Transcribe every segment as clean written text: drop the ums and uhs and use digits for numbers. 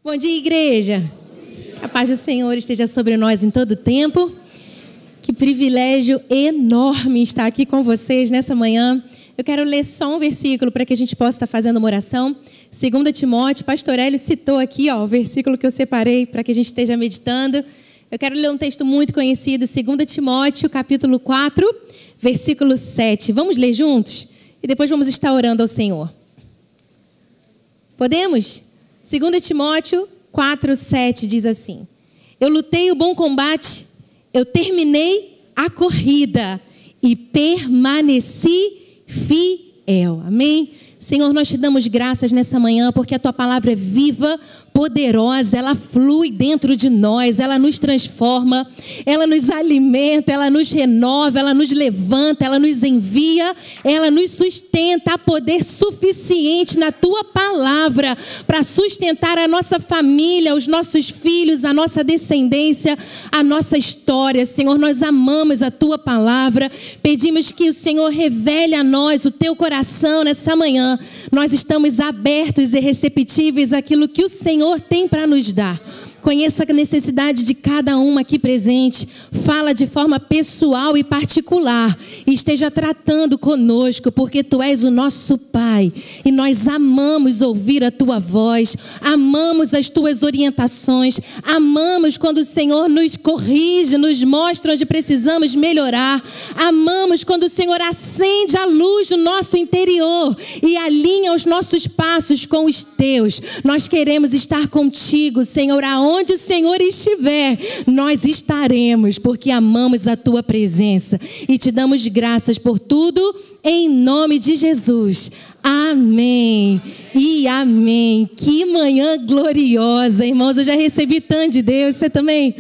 Bom dia, igreja. Que a paz do Senhor esteja sobre nós em todo tempo. Que privilégio enorme estar aqui com vocês nessa manhã. Eu quero ler só um versículo para que a gente possa estar fazendo uma oração. 2 Timóteo, pastor Hélio citou aqui o versículo que eu separei para que a gente esteja meditando. Eu quero ler um texto muito conhecido, 2 Timóteo, capítulo 4, versículo 7. Vamos ler juntos? E depois vamos estar orando ao Senhor. Podemos? 2 Timóteo 4, 7 diz assim: Eu lutei o bom combate, eu terminei a corrida e permaneci fiel. Amém? Senhor, nós te damos graças nessa manhã porque a tua palavra é viva, poderosa, ela flui dentro de nós, ela nos transforma, ela nos alimenta, ela nos renova, ela nos levanta, ela nos envia, ela nos sustenta. Há poder suficiente na tua palavra para sustentar a nossa família, os nossos filhos, a nossa descendência, a nossa história. Senhor, nós amamos a tua palavra, pedimos que o Senhor revele a nós o teu coração nessa manhã. Nós estamos abertos e receptíveis àquilo que o Senhor tem para nos dar. Conheça a necessidade de cada um aqui presente. Fala de forma pessoal e particular. E esteja tratando conosco, porque Tu és o nosso Pai. E nós amamos ouvir a Tua voz. Amamos as Tuas orientações. Amamos quando o Senhor nos corrige, nos mostra onde precisamos melhorar. Amamos quando o Senhor acende a luz do nosso interior e alinha os nossos passos com os Teus. Nós queremos estar contigo, Senhor, aonde o Senhor estiver, nós estaremos, porque amamos a tua presença e te damos graças por tudo, em nome de Jesus. Amém e amém. Que manhã gloriosa, irmãos. Eu já recebi tanto de Deus, você também?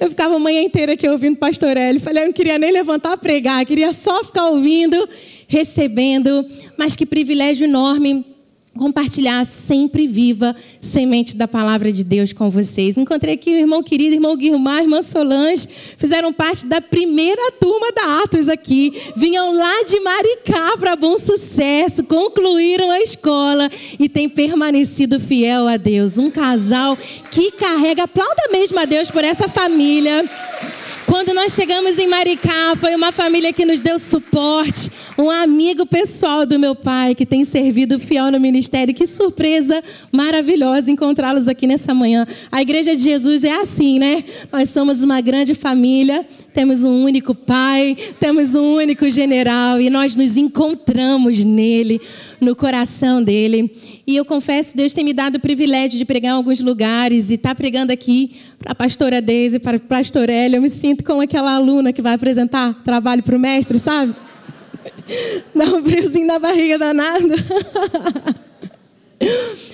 Eu ficava a manhã inteira aqui ouvindo o pastor Hélio. Falei, eu não queria nem levantar a pregar, queria só ficar ouvindo, recebendo. Mas que privilégio enorme compartilhar sempre viva semente da palavra de Deus com vocês. Encontrei aqui o irmão querido, irmão Guilmar, irmã Solange, fizeram parte da primeira turma da Atos aqui, vinham lá de Maricá para Bom Sucesso, concluíram a escola e têm permanecido fiel a Deus. Um casal que carrega, aplauda mesmo a Deus por essa família. Quando nós chegamos em Maricá, foi uma família que nos deu suporte, um amigo pessoal do meu pai que tem servido fiel no ministério. Que surpresa maravilhosa encontrá-los aqui nessa manhã. A Igreja de Jesus é assim, né? Nós somos uma grande família, temos um único pai, temos um único general e nós nos encontramos nele, no coração dele. E eu confesso, Deus tem me dado o privilégio de pregar em alguns lugares e estar pregando aqui para a pastora Deise, para o pastor Hélio. Eu me sinto como aquela aluna que vai apresentar trabalho para o mestre, sabe? Dá um friozinho na barriga danado.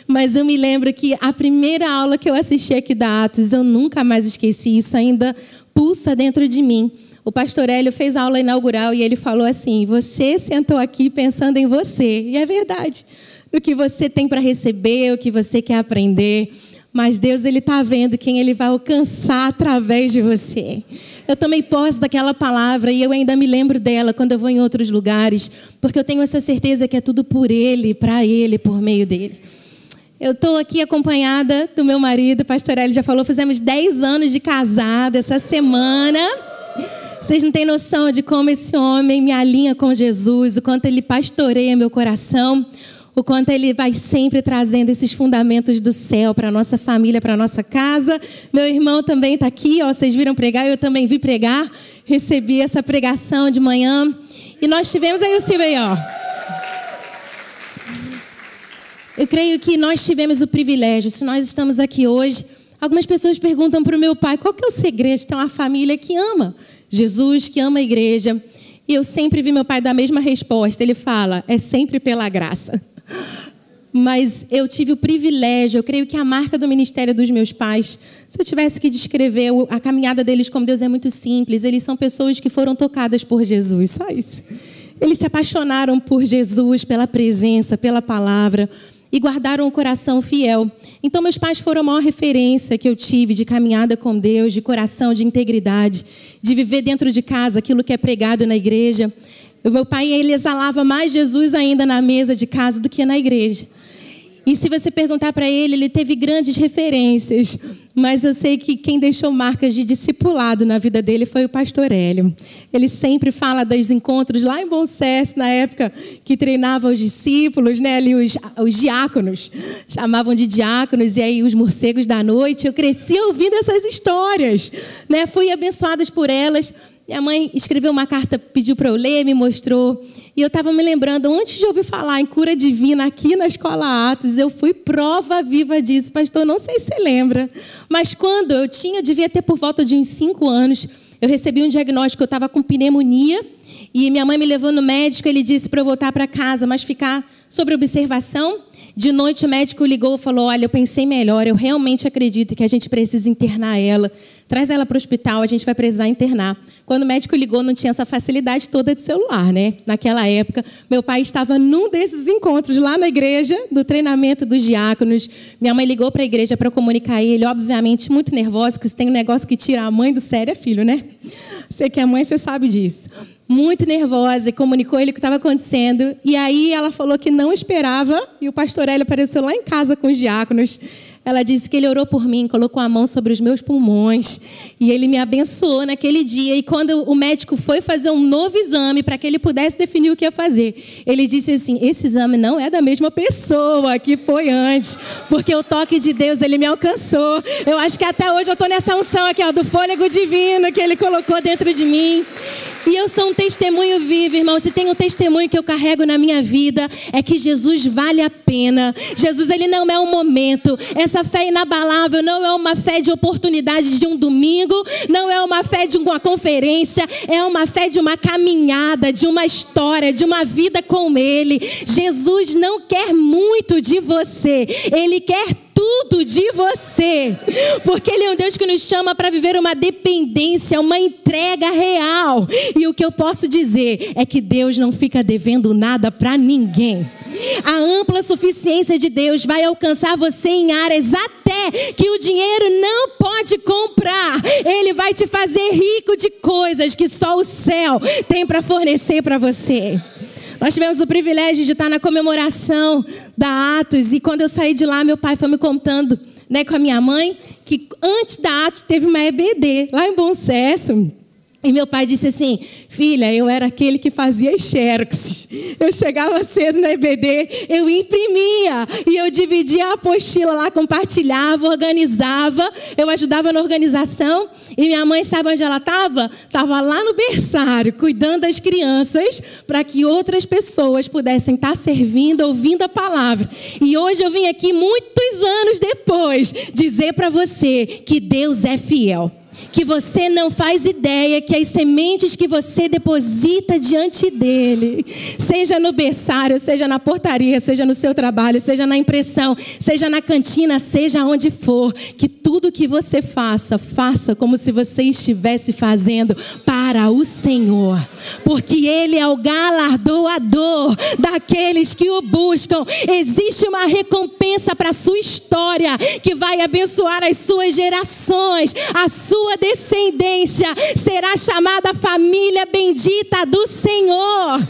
Mas eu me lembro que a primeira aula que eu assisti aqui da Atos, eu nunca mais esqueci, isso ainda pulsa dentro de mim. O pastor Hélio fez a aula inaugural e ele falou assim: você sentou aqui pensando em você. E é verdade. O que você tem para receber, o que você quer aprender. Mas Deus, Ele está vendo quem Ele vai alcançar através de você. Eu tomei posse daquela palavra e eu ainda me lembro dela quando eu vou em outros lugares, porque eu tenho essa certeza que é tudo por Ele, para Ele, por meio dEle. Eu estou aqui acompanhada do meu marido, o pastor Hélio já falou, fizemos 10 anos de casado essa semana. Vocês não têm noção de como esse homem me alinha com Jesus, o quanto ele pastoreia meu coração, o quanto ele vai sempre trazendo esses fundamentos do céu para a nossa família, para a nossa casa. Meu irmão também está aqui, vocês viram pregar, eu também vi pregar, recebi essa pregação de manhã. E nós tivemos aí o Silvio aí, Eu creio que nós tivemos o privilégio, se nós estamos aqui hoje, algumas pessoas perguntam para o meu pai, qual que é o segredo de ter uma família que ama Jesus, que ama a igreja? E eu sempre vi meu pai dar a mesma resposta, ele fala, é sempre pela graça. Mas eu tive o privilégio, eu creio que a marca do ministério dos meus pais, se eu tivesse que descrever a caminhada deles como Deus, é muito simples. Eles são pessoas que foram tocadas por Jesus, só isso. Eles se apaixonaram por Jesus, pela presença, pela palavra e guardaram o coração fiel. Então meus pais foram a maior referência que eu tive de caminhada com Deus, de coração, de integridade, de viver dentro de casa aquilo que é pregado na igreja. O meu pai, ele exalava mais Jesus ainda na mesa de casa do que na igreja. E se você perguntar para ele, ele teve grandes referências. Mas eu sei que quem deixou marcas de discipulado na vida dele foi o pastor Hélio. Ele sempre fala dos encontros lá em Bom Sucesso, na época que treinava os discípulos, né? Ali os diáconos, chamavam de diáconos, e aí os morcegos da noite. Eu cresci ouvindo essas histórias, né? Fui abençoada por elas. Minha mãe escreveu uma carta, pediu para eu ler, me mostrou. E eu estava me lembrando, antes de ouvir falar em cura divina aqui na Escola Atos, eu fui prova viva disso. Pastor, não sei se você lembra, mas quando eu devia ter por volta de uns 5 anos, eu recebi um diagnóstico, eu estava com pneumonia, e minha mãe me levou no médico, ele disse para eu voltar para casa, mas ficar sob observação. De noite o médico ligou e falou, olha, eu pensei melhor, eu realmente acredito que a gente precisa internar ela. Traz ela para o hospital, a gente vai precisar internar. Quando o médico ligou, não tinha essa facilidade toda de celular, né? Naquela época, meu pai estava num desses encontros lá na igreja, do treinamento dos diáconos. Minha mãe ligou para a igreja para comunicar ele, obviamente muito nervosa, porque se tem um negócio que tira a mãe do sério é filho, né? Você que é mãe, você sabe disso. Muito nervosa, e comunicou ele o que estava acontecendo. E aí ela falou que não esperava, e o pastor Hélio apareceu lá em casa com os diáconos. Ela disse que ele orou por mim, colocou a mão sobre os meus pulmões, e ele me abençoou naquele dia. E quando o médico foi fazer um novo exame, para que ele pudesse definir o que ia fazer, ele disse assim, esse exame não é da mesma pessoa que foi antes, porque o toque de Deus, ele me alcançou. Eu acho que até hoje eu estou nessa unção aqui, ó, do fôlego divino que ele colocou dentro de mim. E eu sou um testemunho vivo, irmão. Se tem um testemunho que eu carrego na minha vida, é que Jesus vale a pena. Jesus, ele não é um momento. Essa fé inabalável não é uma fé de oportunidade de um domingo, não é uma fé de uma conferência, é uma fé de uma caminhada, de uma história, de uma vida com Ele. Jesus não quer muito de você, Ele quer tudo de você, porque Ele é um Deus que nos chama para viver uma dependência, uma entrega real. E o que eu posso dizer é que Deus não fica devendo nada para ninguém. A ampla suficiência de Deus vai alcançar você em áreas até que o dinheiro não pode comprar. Ele vai te fazer rico de coisas que só o céu tem para fornecer para você. Nós tivemos o privilégio de estar na comemoração da Atos, e quando eu saí de lá, meu pai foi me contando, né, com a minha mãe, que antes da Atos teve uma EBD lá em Bom Sucesso. E meu pai disse assim, filha, eu era aquele que fazia xerox. Eu chegava cedo na EBD, eu imprimia e eu dividia a apostila lá, compartilhava, organizava, eu ajudava na organização. E minha mãe, sabe onde ela estava? Estava lá no berçário, cuidando das crianças, para que outras pessoas pudessem estar servindo, ouvindo a palavra. E hoje eu vim aqui, muitos anos depois, dizer para você que Deus é fiel. Que você não faz ideia que as sementes que você deposita diante dele, seja no berçário, seja na portaria, seja no seu trabalho, seja na impressão, seja na cantina, seja onde for, que tudo que você faça, faça como se você estivesse fazendo para o Senhor, porque Ele é o galardoador daqueles que o buscam. Existe uma recompensa para a sua história, que vai abençoar as suas gerações, a sua descendência será chamada família bendita do Senhor.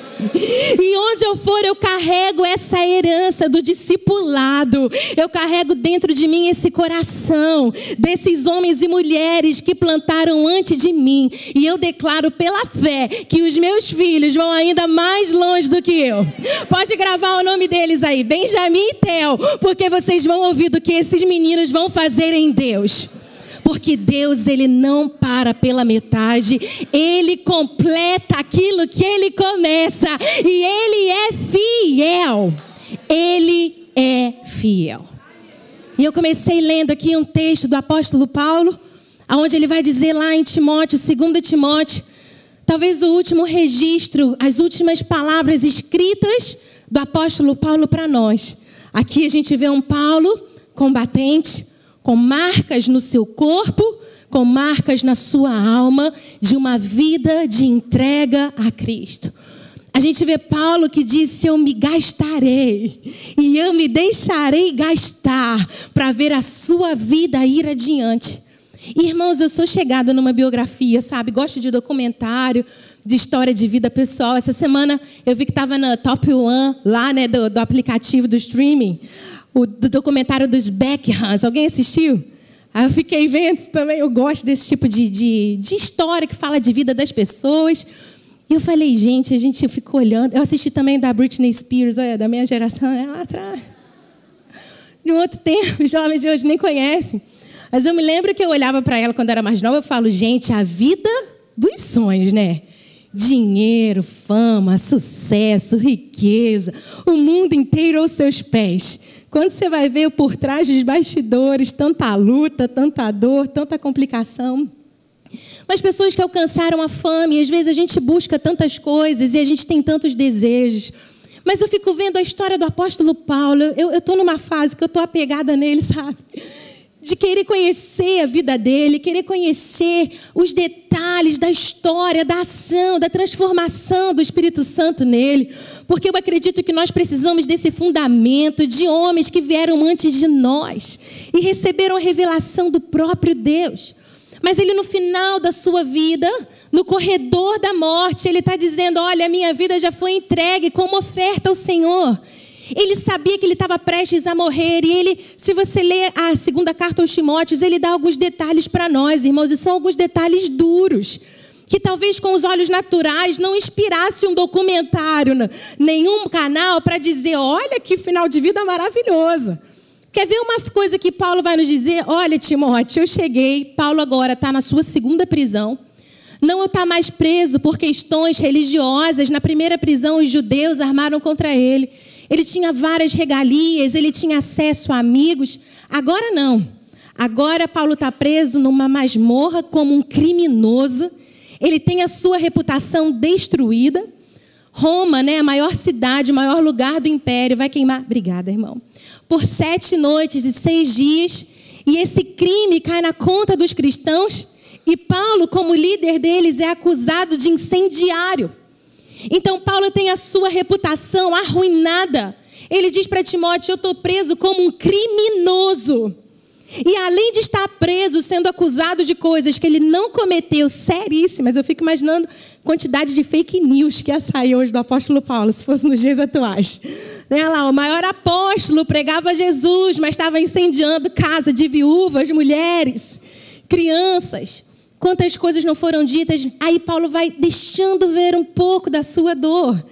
E onde eu for, eu carrego essa herança do discipulado. Eu carrego dentro de mim esse coração desses homens e mulheres que plantaram antes de mim. E eu declaro pela fé que os meus filhos vão ainda mais longe do que eu. Pode gravar o nome deles aí, Benjamin e Theo, porque vocês vão ouvir do que esses meninos vão fazer em Deus. Porque Deus, Ele não para pela metade. Ele completa aquilo que Ele começa. E Ele é fiel. Ele é fiel. E eu comecei lendo aqui um texto do apóstolo Paulo, onde ele vai dizer lá em Timóteo, 2 Timóteo, talvez o último registro, as últimas palavras escritas do apóstolo Paulo para nós. Aqui a gente vê um Paulo combatente, com marcas no seu corpo, com marcas na sua alma, de uma vida de entrega a Cristo. A gente vê Paulo que disse, eu me gastarei e eu me deixarei gastar para ver a sua vida ir adiante. Irmãos, eu sou chegada numa biografia, sabe? Gosto de documentário, de história de vida pessoal. Essa semana eu vi que estava na Top One, lá, né, do aplicativo do streaming. o documentário dos Beckhams. Alguém assistiu? Aí eu fiquei vendo também. Eu gosto desse tipo de história que fala de vida das pessoas. E eu falei, gente, eu fico olhando. Eu assisti também da Britney Spears, da minha geração, lá atrás. De um outro tempo, os jovens de hoje nem conhecem. Mas eu me lembro que eu olhava para ela quando era mais nova. Eu falo, gente, a vida dos sonhos, né? Dinheiro, fama, sucesso, riqueza. O mundo inteiro aos seus pés. Quando você vai ver por trás dos bastidores, tanta luta, tanta dor, tanta complicação. Mas pessoas que alcançaram a fama, e às vezes a gente busca tantas coisas e a gente tem tantos desejos. Mas eu fico vendo a história do apóstolo Paulo. Eu estou numa fase que eu estou apegada nele, sabe? De querer conhecer a vida dele, querer conhecer os detalhes da história, da ação, da transformação do Espírito Santo nele. Porque eu acredito que nós precisamos desse fundamento de homens que vieram antes de nós e receberam a revelação do próprio Deus. Mas ele, no final da sua vida, no corredor da morte, ele está dizendo, olha, a minha vida já foi entregue como oferta ao Senhor. Ele sabia que ele estava prestes a morrer. E ele, se você ler a segunda carta aos Timóteos, ele dá alguns detalhes para nós, irmãos. E são alguns detalhes duros, que talvez com os olhos naturais não inspirasse um documentário, nenhum canal para dizer, olha que final de vida maravilhoso. Quer ver uma coisa que Paulo vai nos dizer? Olha, Timóteo, eu cheguei. Paulo agora está na sua segunda prisão. Não está mais preso por questões religiosas. Na primeira prisão, os judeus armaram contra ele. Ele tinha várias regalias, ele tinha acesso a amigos. Agora não. Agora Paulo está preso numa masmorra como um criminoso. Ele tem a sua reputação destruída. Roma, né, a maior cidade, o maior lugar do império, vai queimar. Obrigada, irmão. Por 7 noites e 6 dias. E esse crime cai na conta dos cristãos. E Paulo, como líder deles, é acusado de incendiário. Então Paulo tem a sua reputação arruinada. Ele diz para Timóteo, eu estou preso como um criminoso. E além de estar preso, sendo acusado de coisas que ele não cometeu, seríssimas, eu fico imaginando a quantidade de fake news que ia sair hoje do apóstolo Paulo, se fosse nos dias atuais. Olha lá, o maior apóstolo pregava Jesus, mas estava incendiando casa de viúvas, mulheres, crianças. Quantas coisas não foram ditas. Aí Paulo vai deixando ver um pouco da sua dor.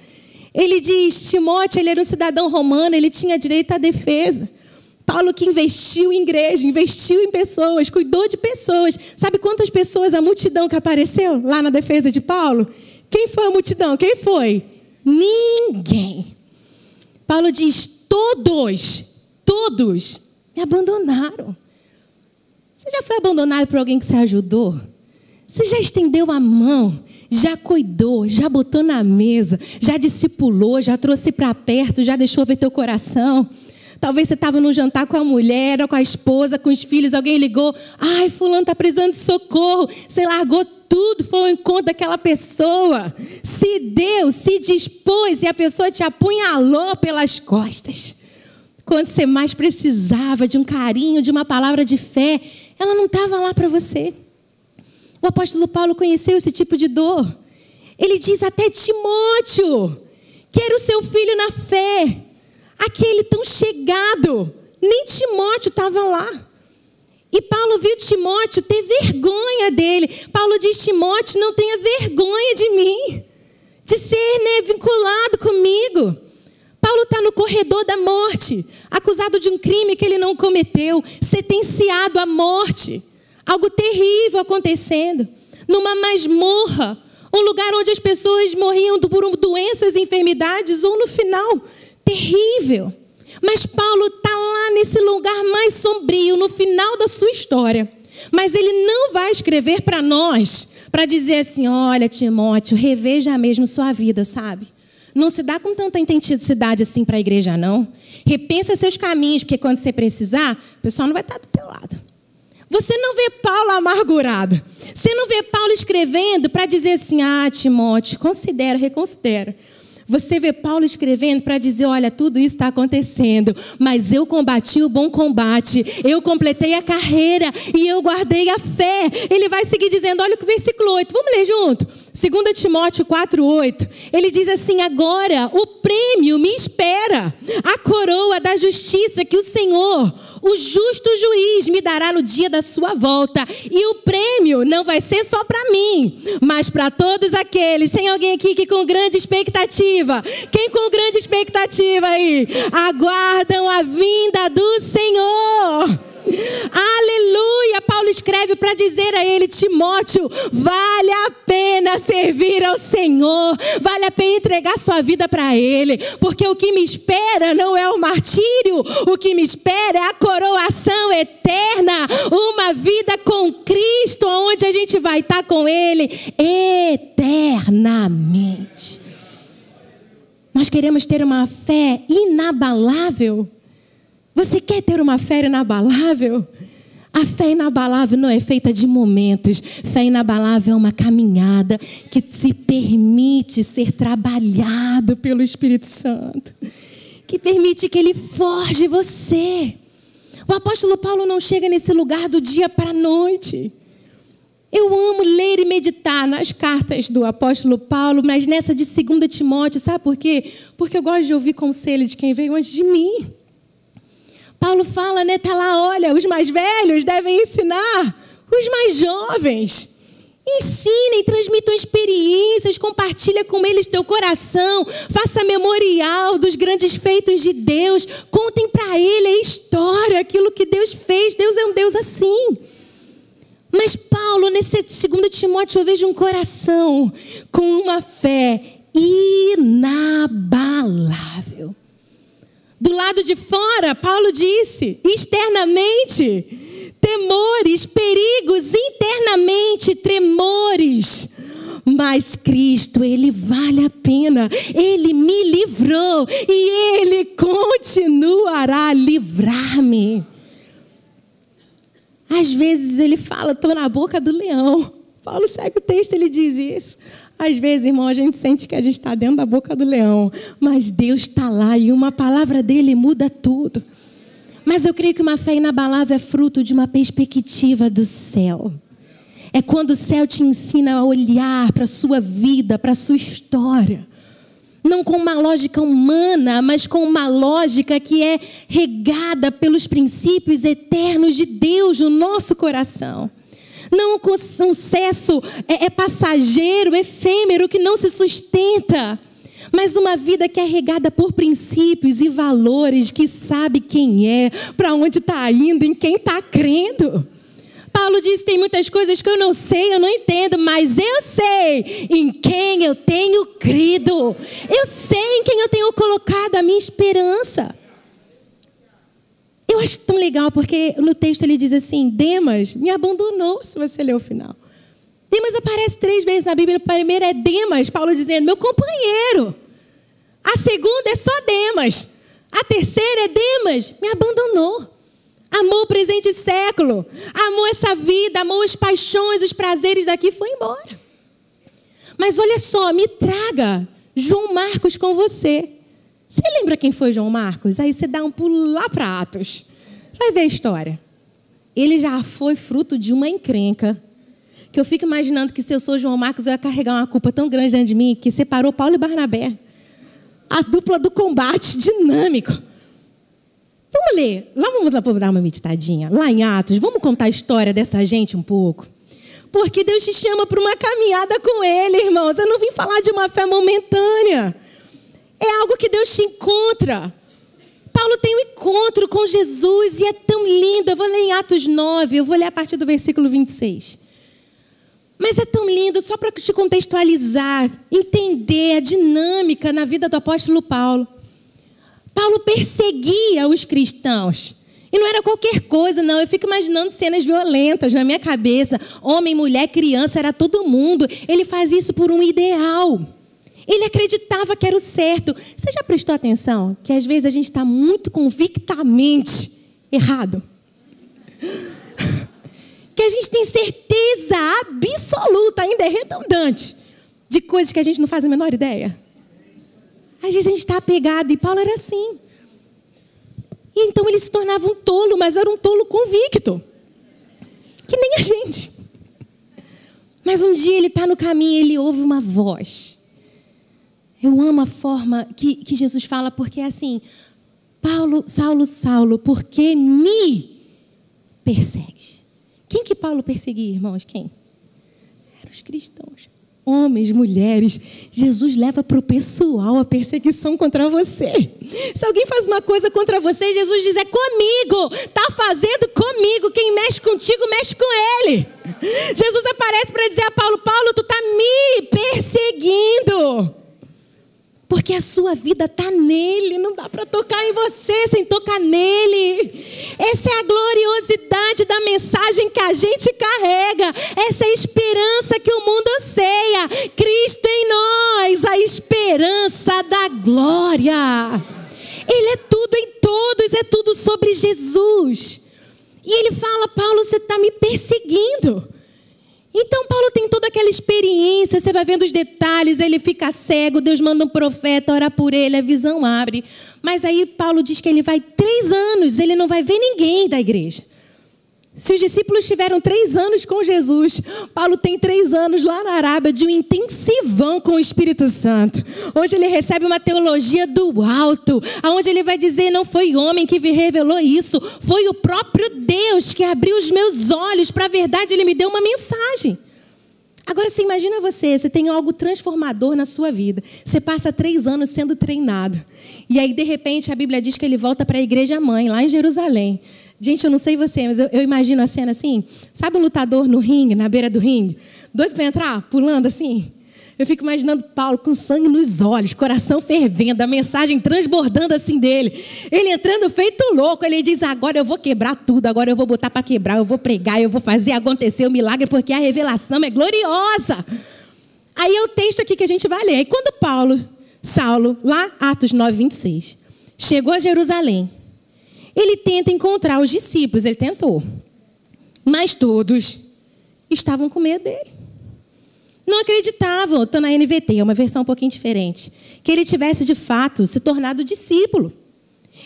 Ele diz, Timóteo, ele era um cidadão romano, ele tinha direito à defesa. Paulo que investiu em igreja, investiu em pessoas, cuidou de pessoas. Sabe quantas pessoas, a multidão que apareceu lá na defesa de Paulo? Quem foi a multidão? Quem foi? Ninguém. Paulo diz, todos me abandonaram. Você já foi abandonado por alguém que você ajudou? Você já estendeu a mão, já cuidou, já botou na mesa, já discipulou, já trouxe para perto, já deixou ver teu coração. Talvez você estava num jantar com a mulher, ou com a esposa, com os filhos, alguém ligou. Ai, fulano está precisando de socorro. Você largou tudo, foi ao encontro daquela pessoa. Se deu, se dispôs e a pessoa te apunhalou pelas costas. Quando você mais precisava de um carinho, de uma palavra de fé, ela não estava lá para você. O apóstolo Paulo conheceu esse tipo de dor. Ele diz até Timóteo, que era o seu filho na fé, aquele tão chegado, nem Timóteo estava lá. E Paulo viu Timóteo ter vergonha dele. Paulo diz, Timóteo, não tenha vergonha de mim, de ser vinculado comigo. Paulo está no corredor da morte, acusado de um crime que ele não cometeu, sentenciado à morte. Algo terrível acontecendo, numa masmorra, um lugar onde as pessoas morriam por doenças e enfermidades, ou no final, terrível. Mas Paulo está lá nesse lugar mais sombrio, no final da sua história. Mas ele não vai escrever para nós, para dizer assim, olha Timóteo, reveja mesmo sua vida, sabe? Não se dá com tanta intensidade assim para a igreja, não. Repensa seus caminhos, porque quando você precisar, o pessoal não vai estar do teu lado. Você não vê Paulo amargurado. Você não vê Paulo escrevendo para dizer assim, Timóteo, considera, reconsidera. Você vê Paulo escrevendo para dizer, olha, tudo isso está acontecendo, mas eu combati o bom combate, eu completei a carreira e eu guardei a fé. Ele vai seguir dizendo, olha o versículo 8, vamos ler junto? 2 Timóteo 4:8, ele diz assim: agora o prêmio me espera, a coroa da justiça que o Senhor, o justo juiz, me dará no dia da sua volta. E o prêmio não vai ser só para mim, mas para todos aqueles. Tem alguém aqui que com grande expectativa? Quem com grande expectativa aí? Aguardam a vinda do Senhor. Aleluia! Paulo escreve para dizer a ele: Timóteo, vale a pena servir ao Senhor, vale a pena entregar sua vida para Ele, porque o que me espera não é o martírio, o que me espera é a coroação eterna, uma vida com Cristo, onde a gente vai estar com Ele eternamente. Nós queremos ter uma fé inabalável. Você quer ter uma fé inabalável? A fé inabalável não é feita de momentos. Fé inabalável é uma caminhada que se permite ser trabalhado pelo Espírito Santo, que permite que Ele forje você. O apóstolo Paulo não chega nesse lugar do dia para a noite. Eu amo ler e meditar nas cartas do apóstolo Paulo, mas nessa de 2 Timóteo, sabe por quê? Porque eu gosto de ouvir conselho de quem veio antes de mim. Paulo fala, né? Tá lá, olha, os mais velhos devem ensinar os mais jovens. Ensinem, transmitam experiências, compartilha com eles teu coração, faça memorial dos grandes feitos de Deus, contem para ele a história, aquilo que Deus fez. Deus é um Deus assim. Mas Paulo, nesse 2 Timóteo, eu vejo um coração com uma fé inabalável. Do lado de fora, Paulo disse, externamente, temores, perigos, internamente, tremores. Mas Cristo, Ele vale a pena, Ele me livrou e Ele continuará a livrar-me. Às vezes Ele fala, estou na boca do leão. Paulo segue o texto, ele diz isso. Às vezes, irmão, a gente sente que a gente está dentro da boca do leão, mas Deus está lá e uma palavra dele muda tudo. Mas eu creio que uma fé inabalável é fruto de uma perspectiva do céu. É quando o céu te ensina a olhar para a sua vida, para a sua história. Não com uma lógica humana, mas com uma lógica que é regada pelos princípios eternos de Deus no nosso coração. Não com um sucesso passageiro, efêmero, que não se sustenta, mas uma vida que é regada por princípios e valores, que sabe quem é, para onde está indo, em quem está crendo. Paulo diz, tem muitas coisas que eu não sei, eu não entendo, mas eu sei em quem eu tenho crido. Eu sei em quem eu tenho colocado a minha esperança. Eu acho tão legal, porque no texto ele diz assim, Demas me abandonou, se você ler o final. Demas aparece 3 vezes na Bíblia. A primeira é Demas, Paulo dizendo, meu companheiro. A segunda é só Demas. A terceira é Demas, me abandonou. Amou o presente século, amou essa vida, amou as paixões, os prazeres daqui e foi embora. Mas olha só, me traga João Marcos com você. Você lembra quem foi João Marcos? Aí você dá um pulo lá para Atos. Vai ver a história. Ele já foi fruto de uma encrenca. Que eu fico imaginando que se eu sou João Marcos, eu ia carregar uma culpa tão grande dentro de mim que separou Paulo e Barnabé. A dupla do combate dinâmico. Vamos ler. Vamos dar uma meditadinha. Lá em Atos, vamos contar a história dessa gente um pouco. Porque Deus te chama para uma caminhada com Ele, irmãos. Eu não vim falar de uma fé momentânea. É algo que Deus te encontra. Paulo tem um encontro com Jesus e é tão lindo. Eu vou ler em Atos 9, eu vou ler a partir do versículo 26. Mas é tão lindo, só para te contextualizar, entender a dinâmica na vida do apóstolo Paulo. Paulo perseguia os cristãos. E não era qualquer coisa, não. Eu fico imaginando cenas violentas na minha cabeça. Homem, mulher, criança, era todo mundo. Ele faz isso por um ideal. Ele acreditava que era o certo. Você já prestou atenção que às vezes a gente está muito convictamente errado? Que a gente tem certeza absoluta, ainda é redundante, de coisas que a gente não faz a menor ideia. Às vezes a gente está apegado, e Paulo era assim. E então ele se tornava um tolo, mas era um tolo convicto. Que nem a gente. Mas um dia ele está no caminho e ele ouve uma voz. Eu amo a forma que Jesus fala, porque é assim: Paulo, Saulo, Saulo, por que me persegues? Quem que Paulo perseguia, irmãos? Quem? Eram os cristãos. Homens, mulheres. Jesus leva para o pessoal a perseguição contra você. Se alguém faz uma coisa contra você, Jesus diz: é comigo, está fazendo comigo. Quem mexe contigo, mexe com ele. Jesus aparece para dizer a Paulo: Paulo, tu está me perseguindo, porque a sua vida está nele. Não dá para tocar em você sem tocar nele. Essa é a gloriosidade da mensagem que a gente carrega. Essa é a esperança que o mundo anseia. Cristo em nós, a esperança da glória. Ele é tudo em todos, é tudo sobre Jesus. E ele fala: Paulo, você está me perseguindo. Então Paulo tem toda aquela experiência, você vai vendo os detalhes, ele fica cego, Deus manda um profeta orar por ele, a visão abre. Mas aí Paulo diz que ele vai 3 anos, ele não vai ver ninguém da igreja. Se os discípulos tiveram 3 anos com Jesus, Paulo tem 3 anos lá na Arábia de um intensivão com o Espírito Santo. Hoje ele recebe uma teologia do alto, onde ele vai dizer: não foi homem que me revelou isso, foi o próprio Deus que abriu os meus olhos para a verdade, ele me deu uma mensagem. Agora você imagina você tem algo transformador na sua vida, você passa 3 anos sendo treinado, e aí de repente a Bíblia diz que ele volta para a igreja mãe, lá em Jerusalém. Gente, eu não sei você, mas eu imagino a cena assim. Sabe um lutador no ringue, na beira do ringue? Doido para entrar, pulando assim? Eu fico imaginando Paulo com sangue nos olhos, coração fervendo, a mensagem transbordando assim dele. Ele entrando feito louco. Ele diz: agora eu vou quebrar tudo, agora eu vou botar para quebrar, eu vou pregar, eu vou fazer acontecer o milagre, porque a revelação é gloriosa. Aí é o texto aqui que a gente vai ler. Aí quando Saulo, lá Atos 9, 26, chegou a Jerusalém, ele tenta encontrar os discípulos, ele tentou. Mas todos estavam com medo dele. Não acreditavam, estou na NVT, é uma versão um pouquinho diferente, que ele tivesse de fato se tornado discípulo.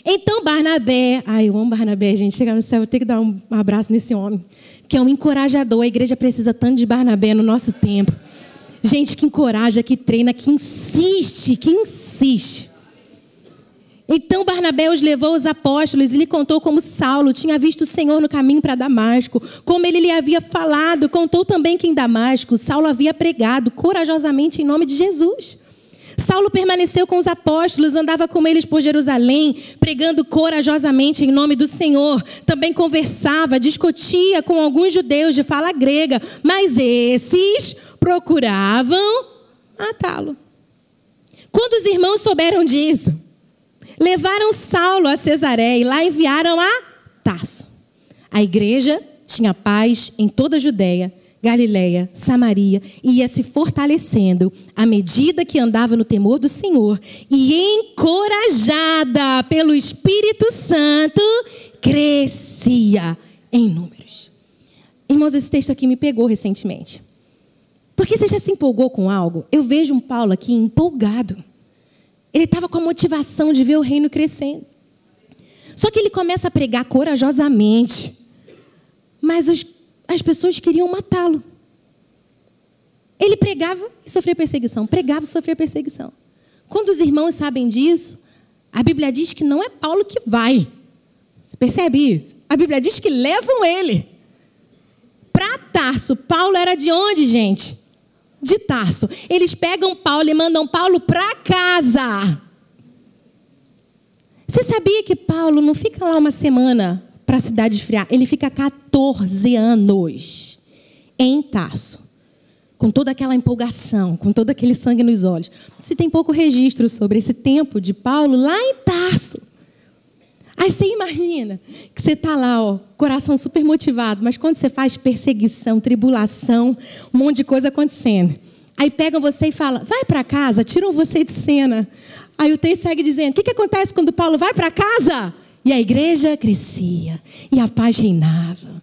Então Barnabé, eu amo Barnabé, gente, chegar no céu, eu tenho que dar um abraço nesse homem, que é um encorajador. A igreja precisa tanto de Barnabé no nosso tempo. Gente que encoraja, que treina, que insiste. Então Barnabé os levou aos apóstolos e lhe contou como Saulo tinha visto o Senhor no caminho para Damasco, como ele lhe havia falado. Contou também que em Damasco Saulo havia pregado corajosamente em nome de Jesus. Saulo permaneceu com os apóstolos, andava com eles por Jerusalém, pregando corajosamente em nome do Senhor. Também conversava, discutia com alguns judeus de fala grega, mas esses procuravam matá-lo. Quando os irmãos souberam disso, levaram Saulo a Cesareia e lá enviaram a Tarso. A igreja tinha paz em toda a Judéia, Galileia, Samaria, e ia se fortalecendo à medida que andava no temor do Senhor, e encorajada pelo Espírito Santo, crescia em números. Irmãos, esse texto aqui me pegou recentemente. Porque você já se empolgou com algo? Eu vejo um Paulo aqui empolgado. Ele estava com a motivação de ver o reino crescendo. Só que ele começa a pregar corajosamente. Mas as pessoas queriam matá-lo. Ele pregava e sofria perseguição. Pregava e sofria perseguição. Quando os irmãos sabem disso, a Bíblia diz que não é Paulo que vai. Você percebe isso? A Bíblia diz que levam ele para Tarso. Paulo era de onde, gente? De Tarso. Eles pegam Paulo e mandam Paulo para casa. Você sabia que Paulo não fica lá uma semana para a cidade esfriar? Ele fica 14 anos em Tarso, com toda aquela empolgação, com todo aquele sangue nos olhos. Se tem pouco registro sobre esse tempo de Paulo lá em Tarso. Aí você imagina que você está lá, coração super motivado, mas quando você faz perseguição, tribulação, um monte de coisa acontecendo. Aí pegam você e falam: vai para casa, tiram você de cena. Aí o texto segue dizendo: o que acontece quando Paulo vai para casa? E a igreja crescia, e a paz reinava.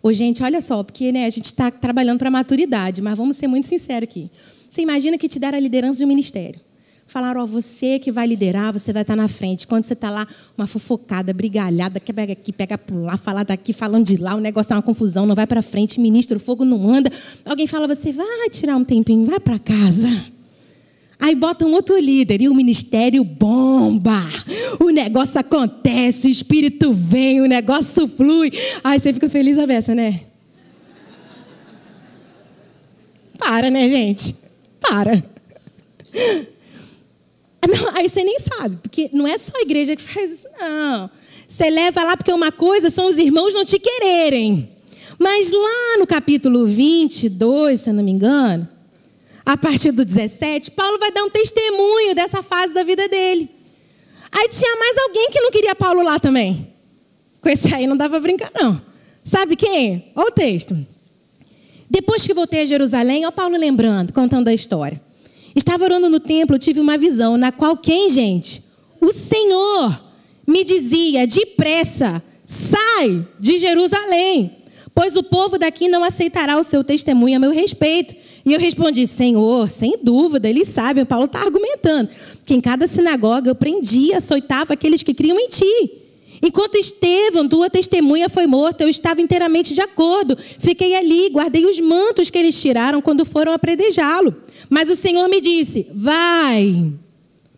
Ô, gente, olha só, porque a gente está trabalhando para a maturidade, mas vamos ser muito sinceros aqui. Você imagina que te deram a liderança de um ministério. Falaram, ó, você que vai liderar, você vai estar na frente. Quando você está lá, uma fofocada, brigalhada, que pega aqui, pega por lá, fala daqui, falando de lá, o negócio está uma confusão, não vai para frente, ministra, o fogo não anda. Alguém fala, você vai tirar um tempinho, vai para casa. Aí bota um outro líder e o ministério bomba. O negócio acontece, o Espírito vem, o negócio flui. Aí você fica feliz a beça, né? Para, né, gente? Para. Não, aí você nem sabe, porque não é só a igreja que faz isso, não. Você leva lá porque uma coisa são os irmãos não te quererem. Mas lá no capítulo 22, se eu não me engano, a partir do 17, Paulo vai dar um testemunho dessa fase da vida dele. Aí tinha mais alguém que não queria Paulo lá também. Com esse aí não dava pra brincar, não. Sabe quem? Olha o texto. Depois que voltei a Jerusalém, olha Paulo lembrando, contando a história. Estava orando no templo, tive uma visão, na qual quem, gente? O Senhor me dizia, depressa, sai de Jerusalém, pois o povo daqui não aceitará o seu testemunho a meu respeito. E eu respondi, Senhor, sem dúvida, eles sabem, Paulo está argumentando, que em cada sinagoga eu prendia, açoitava aqueles que criam em ti. Enquanto Estevão, tua testemunha, foi morto, eu estava inteiramente de acordo. Fiquei ali, guardei os mantos que eles tiraram quando foram apredejá-lo. Mas o Senhor me disse, vai,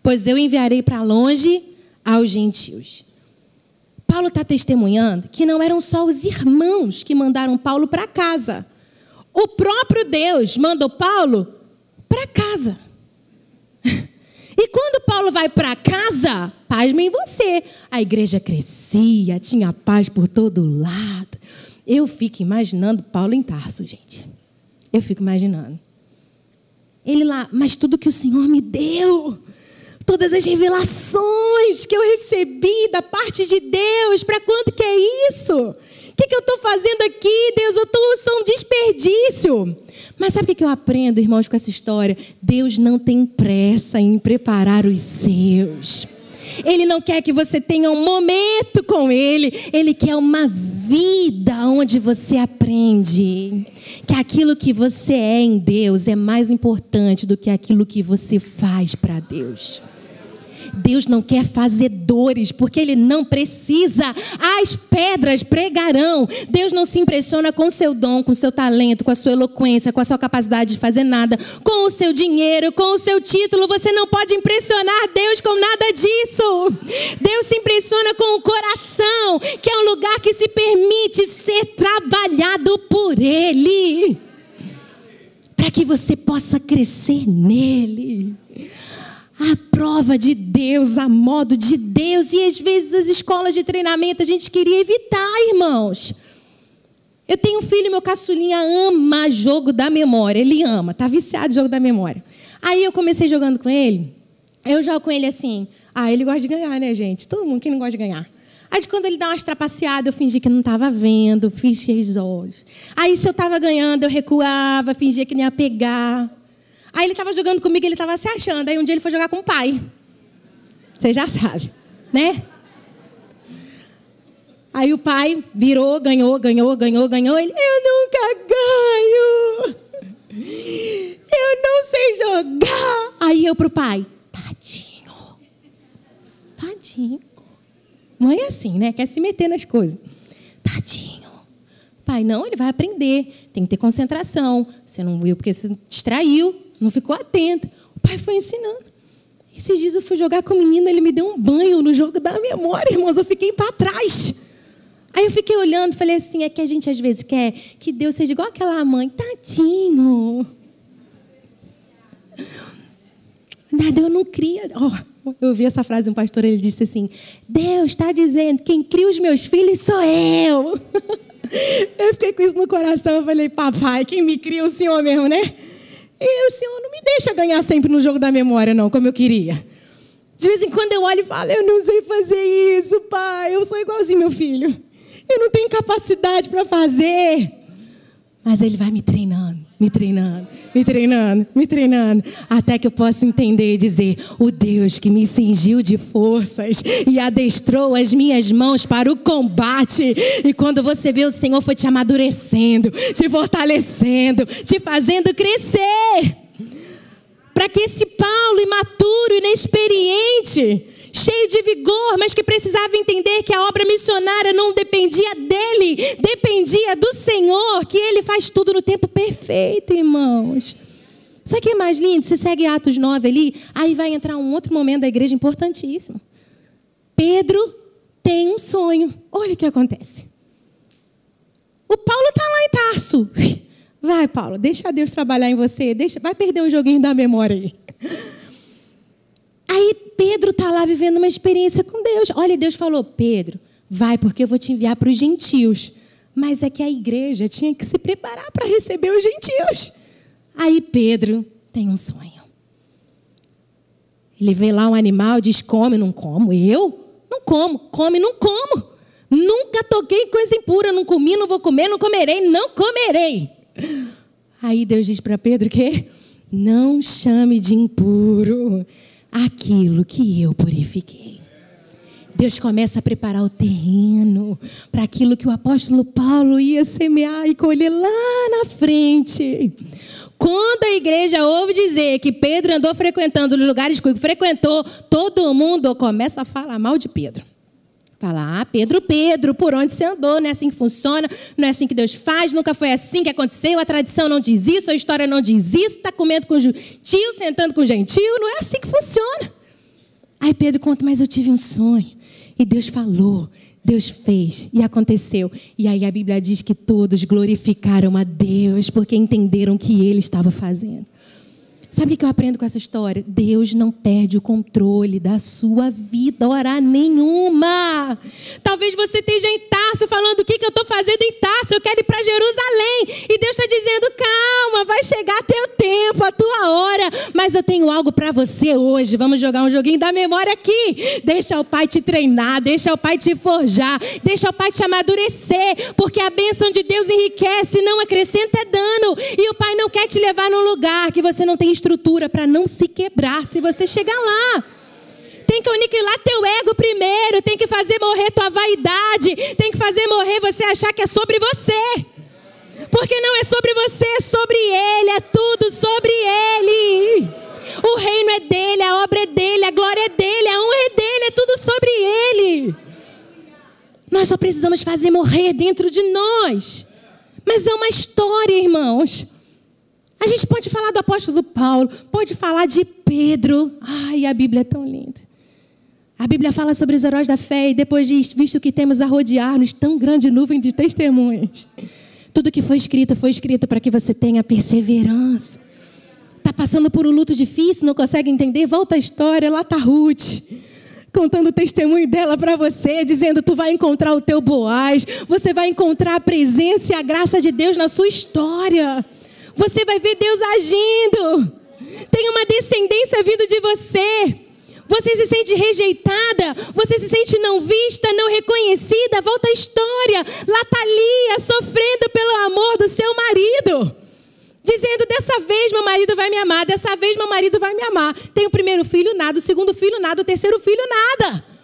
pois eu enviarei para longe aos gentios. Paulo está testemunhando que não eram só os irmãos que mandaram Paulo para casa. O próprio Deus mandou Paulo para casa. E quando Paulo vai para casa, pasme em você. A igreja crescia, tinha paz por todo lado. Eu fico imaginando Paulo em Tarso, gente. Eu fico imaginando. Ele lá, mas tudo que o Senhor me deu, todas as revelações que eu recebi da parte de Deus, para quanto que é isso? O que eu estou fazendo aqui, Deus? Eu sou um desperdício. Mas sabe o que eu aprendo, irmãos, com essa história? Deus não tem pressa em preparar os seus. Ele não quer que você tenha um momento com Ele. Ele quer uma vida onde você aprende que aquilo que você é em Deus é mais importante do que aquilo que você faz para Deus. Deus não quer fazedores, porque Ele não precisa. As pedras pregarão. Deus não se impressiona com o seu dom, com o seu talento, com a sua eloquência, com a sua capacidade de fazer nada, com o seu dinheiro, com o seu título. Você não pode impressionar Deus com nada disso. Deus se impressiona com o coração, que é um lugar que se permite ser trabalhado por Ele, para que você possa crescer nele. A prova de Deus, a modo de Deus. E às vezes as escolas de treinamento a gente queria evitar, irmãos. Eu tenho um filho, meu caçulinha ama jogo da memória. Ele ama, tá viciado em jogo da memória. Aí eu comecei jogando com ele. Eu jogo com ele assim. Ele gosta de ganhar, né, gente? Todo mundo que não gosta de ganhar. Aí quando ele dá umas trapaceadas, eu fingi que não estava vendo, fechei os olhos. Aí se eu estava ganhando, eu recuava, fingia que não ia pegar. Aí ele estava jogando comigo, ele estava se achando. Aí um dia ele foi jogar com o pai. Você já sabe, né? Aí o pai virou, ganhou. Ele, eu nunca ganho. Eu não sei jogar. Aí eu pro pai, tadinho. Mãe é assim, né? Quer se meter nas coisas. Tadinho. Pai, não, ele vai aprender. Tem que ter concentração. Você não viu porque você distraiu. Não ficou atento. O pai foi ensinando. Esses dias eu fui jogar com o menino, ele me deu um banho no jogo da memória, irmãos. Eu fiquei para trás. Aí eu fiquei olhando, falei assim, é que a gente às vezes quer que Deus seja igual aquela mãe. Tadinho. Nada, eu não cria. Eu ouvi essa frase de um pastor, ele disse assim, Deus está dizendo, quem cria os meus filhos sou eu. Eu fiquei com isso no coração, eu falei, papai, quem me cria é o Senhor mesmo, né? E o Senhor não me deixa ganhar sempre no jogo da memória, não, como eu queria. De vez em quando eu olho e falo, eu não sei fazer isso, pai. Eu sou igualzinho meu filho. Eu não tenho capacidade para fazer. Mas Ele vai me treinando, até que eu possa entender e dizer, o Deus que me cingiu de forças e adestrou as minhas mãos para o combate. E quando você vê, o Senhor foi te amadurecendo, te fortalecendo, te fazendo crescer. para que esse Paulo imaturo, inexperiente, cheio de vigor, mas que precisava entender que a obra missionária não dependia dele, dependia do Senhor, que Ele faz tudo no tempo perfeito, irmãos. Sabe o que é mais lindo? Você segue Atos 9 ali, aí vai entrar um outro momento da igreja importantíssimo. Pedro tem um sonho. Olha o que acontece. O Paulo está lá em Tarso. Vai, Paulo, deixa Deus trabalhar em você. Vai perder um joguinho da memória aí. Aí Pedro está lá vivendo uma experiência com Deus. Olha, Deus falou, Pedro, vai porque eu vou te enviar para os gentios. Mas é que a igreja tinha que se preparar para receber os gentios. Aí Pedro tem um sonho. Ele vê lá um animal, diz, come, não como. Eu? Não como. Come, não como. Nunca toquei em coisa impura, não comi, não vou comer, não comerei, não comerei. Aí Deus diz para Pedro que não chame de impuro aquilo que eu purifiquei. Deus começa a preparar o terreno para aquilo que o apóstolo Paulo ia semear e colher lá na frente. Quando a igreja ouve dizer que Pedro andou frequentando os lugares que frequentou, todo mundo começa a falar mal de Pedro. Fala, Pedro, por onde você andou? Não é assim que funciona, não é assim que Deus faz, nunca foi assim que aconteceu, a tradição não diz isso, a história não diz isso, está comendo com gentio, sentando com gentil, não é assim que funciona. Aí Pedro conta, mas eu tive um sonho, e Deus falou, Deus fez, e aconteceu. E aí a Bíblia diz que todos glorificaram a Deus, porque entenderam o que Ele estava fazendo. Sabe o que eu aprendo com essa história? Deus não perde o controle da sua vida, hora nenhuma. Talvez você esteja em Tarso falando, o que eu estou fazendo em Tarso? Eu quero ir para Jerusalém. E Deus está dizendo, calma, vai chegar teu tempo, a tua hora. Mas eu tenho algo para você hoje. Vamos jogar um joguinho da memória aqui. Deixa o Pai te treinar, deixa o Pai te forjar, deixa o Pai te amadurecer. Porque a bênção de Deus enriquece, não acrescenta, é dano. E o Pai não quer te levar num lugar que você não tem estrutura para não se quebrar se você chegar lá. Tem que aniquilar teu ego primeiro, tem que fazer morrer tua vaidade, tem que fazer morrer você achar que é sobre você. Porque não é sobre você, é sobre Ele, é tudo sobre Ele. O reino é dele, a obra é dele, a glória é dele, a honra é dele, é tudo sobre Ele. Nós só precisamos fazer morrer dentro de nós. Mas é uma história, irmãos. A gente pode falar do apóstolo Paulo, pode falar de Pedro. Ai, a Bíblia é tão linda. A Bíblia fala sobre os heróis da fé e depois diz, visto que temos a rodear-nos tão grande nuvem de testemunhas. Tudo que foi escrito para que você tenha perseverança. Está passando por um luto difícil, não consegue entender? Volta a história, lá está Ruth, contando o testemunho dela para você, dizendo, tu vai encontrar o teu Boaz, você vai encontrar a presença e a graça de Deus na sua história. Você vai ver Deus agindo. Tem uma descendência vindo de você. Você se sente rejeitada. Você se sente não vista, não reconhecida. Volta à história. Lá está Lia sofrendo pelo amor do seu marido. Dizendo, dessa vez meu marido vai me amar. Dessa vez meu marido vai me amar. Tem o primeiro filho, nada. O segundo filho, nada. O terceiro filho, nada.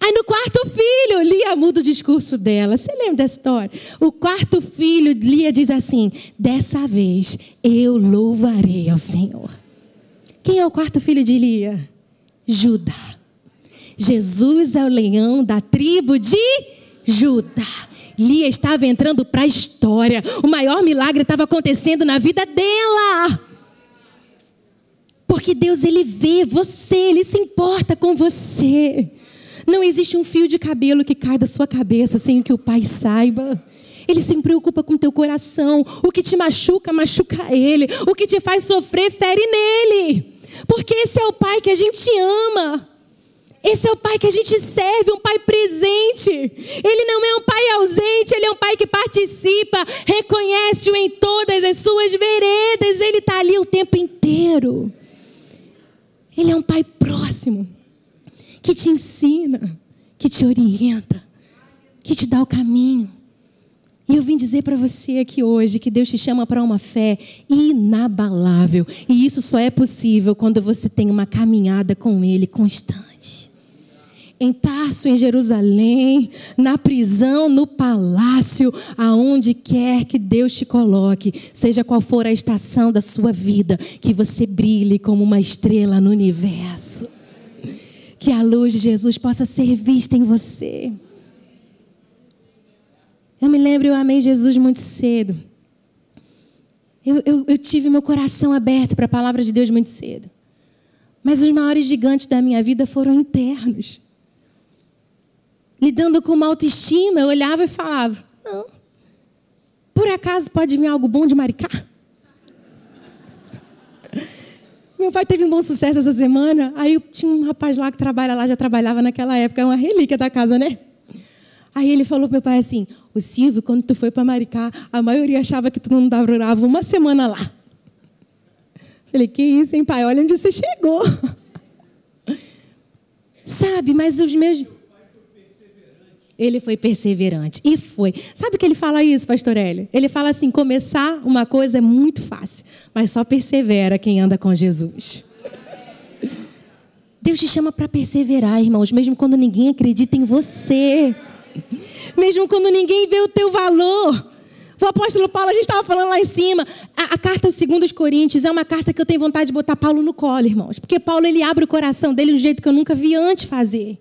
Aí no quarto filho, Lia muda o discurso dela. Você lembra dessa história? O quarto filho, Lia diz assim, dessa vez eu louvarei ao Senhor. Quem é o quarto filho de Lia? Judá. Jesus é o leão da tribo de Judá. Lia estava entrando para a história. O maior milagre estava acontecendo na vida dela. Porque Deus, Ele vê você, Ele se importa com você. Não existe um fio de cabelo que cai da sua cabeça sem que o Pai saiba. Ele se preocupa com o teu coração. O que te machuca, machuca Ele. O que te faz sofrer, fere nele. Porque esse é o Pai que a gente ama. Esse é o Pai que a gente serve, um Pai presente. Ele não é um Pai ausente, Ele é um Pai que participa, reconhece-o em todas as suas veredas. Ele está ali o tempo inteiro. Ele é um Pai próximo, que te ensina, que te orienta, que te dá o caminho. E eu vim dizer para você aqui hoje que Deus te chama para uma fé inabalável. E isso só é possível quando você tem uma caminhada com Ele constante. em Tarso, em Jerusalém, na prisão, no palácio, aonde quer que Deus te coloque, seja qual for a estação da sua vida, que você brilhe como uma estrela no universo. Que a luz de Jesus possa ser vista em você. Eu me lembro, eu amei Jesus muito cedo. Eu tive meu coração aberto para a palavra de Deus muito cedo. Mas os maiores gigantes da minha vida foram internos. Lidando com uma autoestima, eu olhava e falava, não, por acaso pode vir algo bom de Maricá? Meu pai teve um bom sucesso essa semana, aí tinha um rapaz lá que trabalha lá, já trabalhava naquela época, é uma relíquia da casa, né? Aí ele falou pro meu pai assim, o Silvio, quando tu foi para Maricá, a maioria achava que tu não durava uma semana lá. Falei, que isso, hein, pai? Olha onde você chegou. Sabe, mas os meus... Ele foi perseverante. E foi. Sabe que ele fala isso, pastor Hélio? Ele fala assim, começar uma coisa é muito fácil, mas só persevera quem anda com Jesus. Deus te chama para perseverar, irmãos, mesmo quando ninguém acredita em você. Mesmo quando ninguém vê o teu valor. O apóstolo Paulo, a gente estava falando lá em cima, a carta aos 2 Coríntios é uma carta que eu tenho vontade de botar Paulo no colo, irmãos. Porque Paulo, ele abre o coração dele de um jeito que eu nunca vi antes fazer.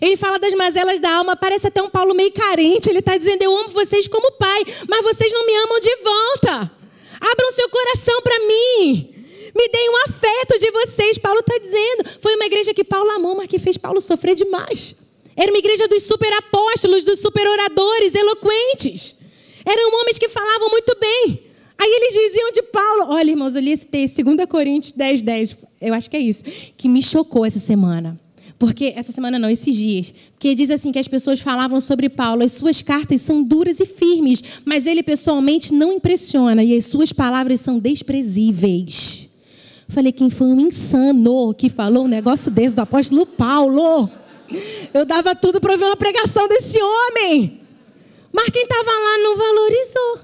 Ele fala das mazelas da alma, parece até um Paulo meio carente. Ele está dizendo, eu amo vocês como pai, mas vocês não me amam de volta. Abram seu coração para mim. Me deem um afeto de vocês. Paulo está dizendo, foi uma igreja que Paulo amou, mas que fez Paulo sofrer demais. Era uma igreja dos super apóstolos, dos super oradores, eloquentes. Eram homens que falavam muito bem. Aí eles diziam de Paulo, olha, irmãos, eu li esse texto, 2 Coríntios 10:10, eu acho que é isso, que me chocou essa semana. Porque, essa semana não, esses dias. Porque diz assim que as pessoas falavam sobre Paulo, as suas cartas são duras e firmes, mas ele pessoalmente não impressiona e as suas palavras são desprezíveis. Falei, quem foi um insano que falou um negócio desse do apóstolo Paulo? Eu dava tudo para ver uma pregação desse homem. Mas quem estava lá não valorizou.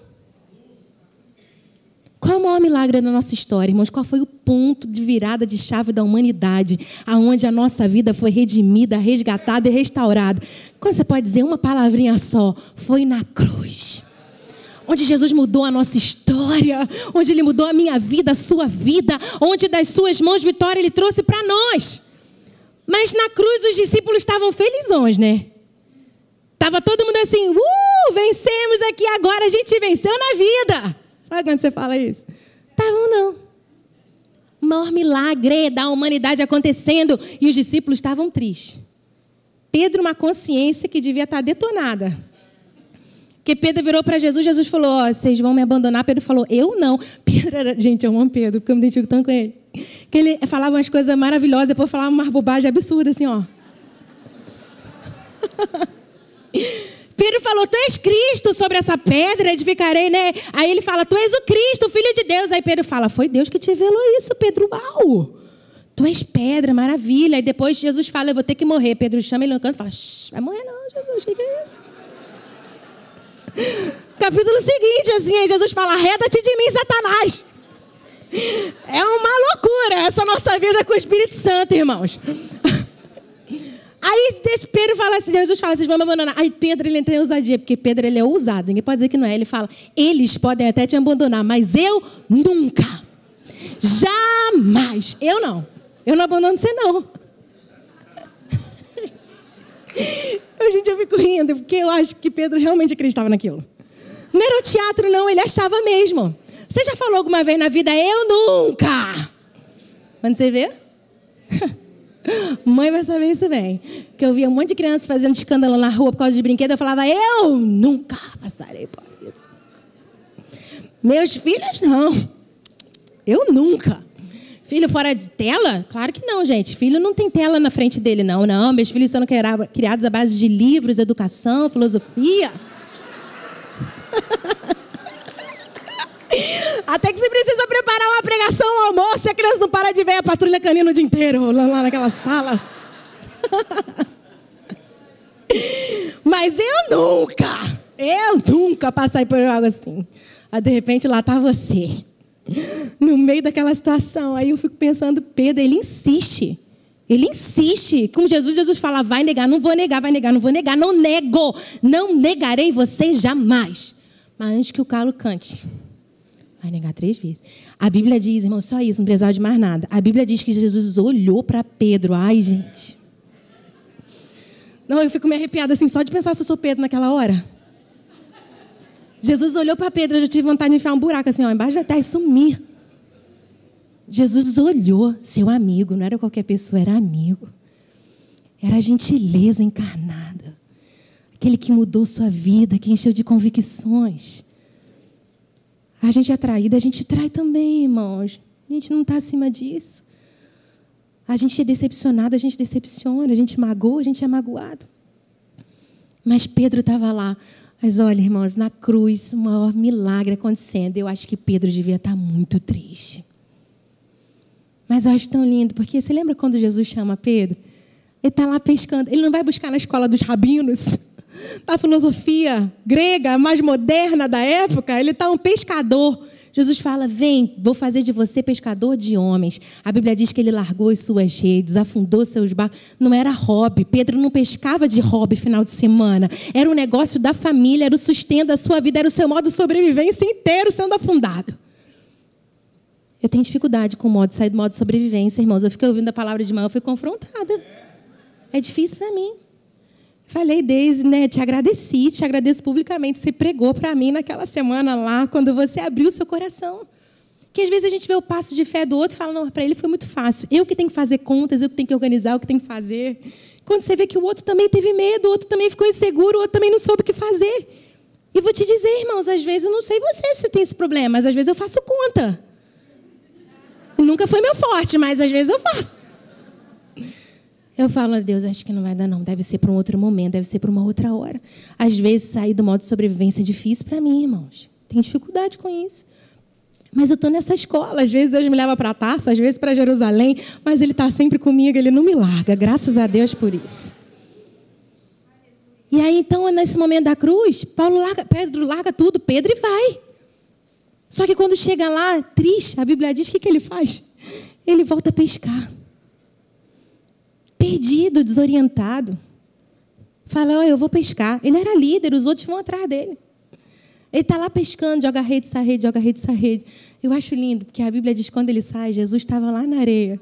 Qual é o maior milagre da nossa história, irmãos? Qual foi o ponto de virada de chave da humanidade, aonde a nossa vida foi redimida, resgatada e restaurada? Quando você pode dizer uma palavrinha só, foi na cruz. Onde Jesus mudou a nossa história, onde Ele mudou a minha vida, a sua vida, onde das suas mãos vitória Ele trouxe para nós. Mas na cruz os discípulos estavam felizões, né? Estava todo mundo assim, vencemos aqui agora, a gente venceu na vida. Sabe quando você fala isso? Estavam não. O maior milagre da humanidade acontecendo e os discípulos estavam tristes. Pedro, uma consciência que devia estar detonada. Porque Pedro virou para Jesus, Jesus falou, vocês vão me abandonar. Pedro falou, eu não. Pedro era, gente, eu amo Pedro, porque eu me identifico tanto com ele. Que ele falava umas coisas maravilhosas, depois falava umas bobagens absurdas, assim, ó. Pedro falou, tu és Cristo, sobre essa pedra edificarei, né? Aí ele fala, tu és o Cristo, o Filho de Deus. Aí Pedro fala, foi Deus que te revelou isso, Pedro. Uau! Tu és pedra, maravilha. Aí depois Jesus fala, eu vou ter que morrer. Pedro chama ele no canto e fala, vai morrer não, Jesus, o que é isso? Capítulo seguinte, assim, aí Jesus fala, arreda-te de mim, Satanás. É uma loucura essa nossa vida com o Espírito Santo, irmãos. Aí Pedro fala assim, Jesus fala, vocês vão me abandonar. Aí Pedro, ele tem ousadia, porque Pedro, ele é ousado. Ninguém pode dizer que não é. Ele fala, eles podem até te abandonar, mas eu nunca. Jamais. Eu não. Eu não abandono você, não. Gente, eu fico rindo, porque eu acho que Pedro realmente acreditava naquilo. Não era o teatro, não. Ele achava mesmo. Você já falou alguma vez na vida, eu nunca? Quando você vê... Mãe vai saber isso bem. Porque eu via um monte de criança fazendo escândalo na rua por causa de brinquedo. Eu falava, eu nunca passarei por isso. Meus filhos, não. Eu nunca. Filho fora de tela? Claro que não, gente. Filho não tem tela na frente dele, não. Não, meus filhos são criados à base de livros, educação, filosofia. Até que você precisa preparar uma pregação, um almoço, e a criança não para de ver a patrulha canina o dia inteiro, lá naquela sala. Mas eu nunca passei por algo assim. Aí, de repente, lá está você, no meio daquela situação. Aí eu fico pensando, Pedro, ele insiste. Ele insiste. Como Jesus fala, vai negar, não vou negar, vai negar, não vou negar, não nego. Não negarei você jamais. Mas antes que o galo cante, vai negar 3 vezes. A Bíblia diz, irmão, só isso, não precisava de mais nada. A Bíblia diz que Jesus olhou para Pedro. Ai, gente. Não, eu fico meio arrepiada assim, só de pensar se eu sou Pedro naquela hora. Jesus olhou para Pedro, eu já tive vontade de enfiar um buraco assim, ó, embaixo da terra e sumir. Jesus olhou, seu amigo, não era qualquer pessoa, era amigo. Era a gentileza encarnada. Aquele que mudou sua vida, que encheu de convicções. A gente é traída, a gente trai também, irmãos. A gente não está acima disso. A gente é decepcionado, a gente decepciona, a gente magoa, a gente é magoado. Mas Pedro estava lá. Mas olha, irmãos, na cruz, o maior milagre acontecendo. Eu acho que Pedro devia estar muito triste. Mas eu acho tão lindo, porque você lembra quando Jesus chama Pedro? Ele está lá pescando. Ele não vai buscar na escola dos rabinos, da filosofia grega, mais moderna da época. Ele está um pescador. Jesus fala, vem, vou fazer de você pescador de homens. A Bíblia diz que ele largou as suas redes, afundou seus barcos. Não era hobby. Pedro não pescava de hobby final de semana. Era um negócio da família, era o sustento da sua vida, era o seu modo de sobrevivência inteiro sendo afundado. Eu tenho dificuldade com o modo de sair do modo de sobrevivência, irmãos. Eu fiquei ouvindo a palavra de manhã, eu fui confrontada. É difícil para mim. Falei, Deise, né, te agradeço publicamente. Você pregou para mim naquela semana lá, quando você abriu o seu coração. Que às vezes a gente vê o passo de fé do outro e fala, não, para ele foi muito fácil. Eu que tenho que fazer contas, eu que tenho que organizar, eu que tenho que fazer. Quando você vê que o outro também teve medo, o outro também ficou inseguro, o outro também não soube o que fazer. E vou te dizer, irmãos, às vezes eu não sei você se tem esse problema, mas às vezes eu faço conta. Nunca foi meu forte, mas às vezes eu faço. Eu falo, Deus, acho que não vai dar não. Deve ser para um outro momento, deve ser para uma outra hora. Às vezes sair do modo de sobrevivência é difícil para mim, irmãos. Tenho dificuldade com isso. Mas eu estou nessa escola. Às vezes Deus me leva para Tarso, às vezes para Jerusalém, mas Ele está sempre comigo, Ele não me larga. Graças a Deus por isso. E aí, então, nesse momento da cruz, Pedro larga tudo, Pedro, e vai. Só que quando chega lá, triste, a Bíblia diz, o que ele faz? Ele volta a pescar. Perdido, desorientado. Fala, eu vou pescar. Ele era líder, os outros vão atrás dele. Ele está lá pescando, joga rede, sai rede, joga rede, sai rede. Eu acho lindo, porque a Bíblia diz que quando ele sai, Jesus estava lá na areia.